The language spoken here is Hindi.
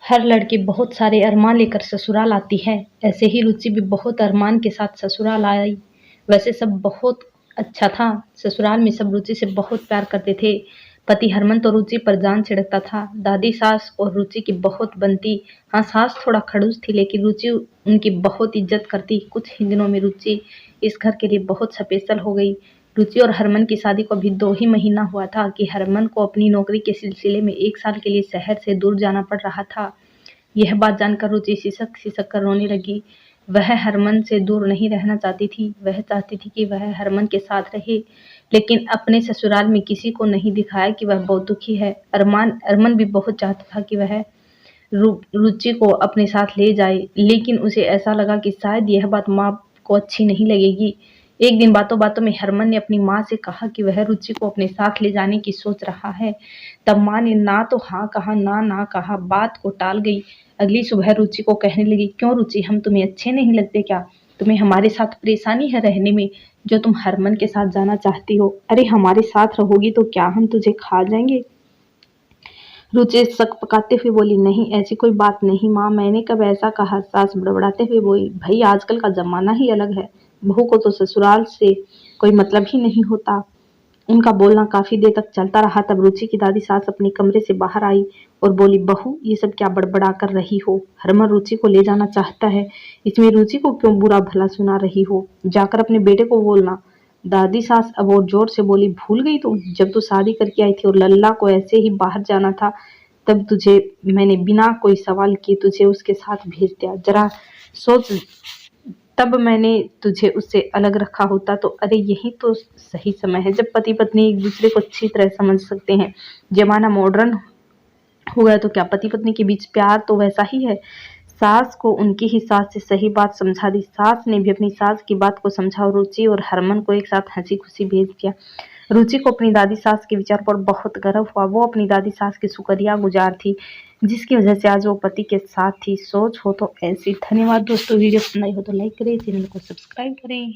हर लड़की बहुत सारे अरमान लेकर ससुराल आती है। ऐसे ही रुचि भी बहुत अरमान के साथ ससुराल आई। वैसे सब बहुत अच्छा था। ससुराल में सब रुचि से बहुत प्यार करते थे। पति हरमन तो रुचि पर जान छिड़कता था। दादी सास और रुचि की बहुत बनती। हाँ, सास थोड़ा खड़ूस थी लेकिन रुचि उनकी बहुत इज्जत करती। कुछ ही दिनों में रुचि इस घर के लिए बहुत स्पेशल हो गई। रुचि और हरमन की शादी को अभी 2 ही महीना हुआ था कि हरमन को अपनी नौकरी के सिलसिले में 1 साल के लिए शहर से दूर जाना पड़ रहा था। यह बात जानकर रुचि सिसक कर रोने लगी। वह हरमन से दूर नहीं रहना चाहती थी। वह चाहती थी कि वह हरमन के साथ रहे, लेकिन अपने ससुराल में किसी को नहीं दिखाया कि वह बहुत दुखी है। अरमान भी बहुत चाहता था कि वह रुचि को अपने साथ ले जाए, लेकिन उसे ऐसा लगा कि शायद यह बात माँ को अच्छी नहीं लगेगी। एक दिन बातों बातों में हरमन ने अपनी माँ से कहा कि वह रुचि को अपने साथ ले जाने की सोच रहा है। तब माँ ने ना तो हाँ कहा ना कहा, बात को टाल गई। अगली सुबह रुचि को कहने लगी, क्यों रुचि, हम तुम्हें अच्छे नहीं लगते क्या? तुम्हें हमारे साथ परेशानी है रहने में, जो तुम हरमन के साथ जाना चाहती हो? अरे हमारे साथ रहोगी तो क्या हम तुझे खा जाएंगे? रुचि शक पकाते हुए बोली, नहीं ऐसी कोई बात नहीं माँ, मैंने कब ऐसा कहा? सास बड़बड़ाते हुए बोली, भाई आजकल का जमाना ही अलग है। बहू को तो ससुराल से कोई मतलब ही नहीं होता। उनका बोलना काफी देर तक चलता रहा। तब रुचि की दादी सास अपने कमरे से बाहर आई और बोली, बहू ये सब क्या बड़बड़ा कर रही हो? हरमन रुचि को ले जाना चाहता है, इसमें रुचि को क्यों बुरा भला सुना रही हो? जाकर अपने बेटे को बोलना। दादी सास अब और जोर से बोली, भूल गई तुम? जब तू शादी करके आई थी और लल्ला को ऐसे ही बाहर जाना था, तब तुझे मैंने बिना कोई सवाल किए तुझे उसके साथ भेज दिया। जरा सोच, तब मैंने तुझे उससे अलग रखा होता तो। अरे यही तो सही समय है जब पति पत्नी एक दूसरे को अच्छी तरह समझ सकते हैं। जमाना मॉडर्न हो गया तो क्या पति पत्नी के बीच प्यार तो वैसा ही है। सास को उनकी ही सास से सही बात समझा दी। सास ने भी अपनी सास की बात को समझा और रुचि और हरमन को एक साथ हंसी खुशी भेज दिया। रुचि को अपनी दादी सास के विचार पर बहुत गर्व हुआ। वो अपनी दादी सास की शुक्रिया गुजार थी, जिसकी वजह से आज वो पति के साथ थी। सोच हो तो ऐसी। धन्यवाद दोस्तों, वीडियो पसंद आई हो तो लाइक करें, चैनल को सब्सक्राइब करें।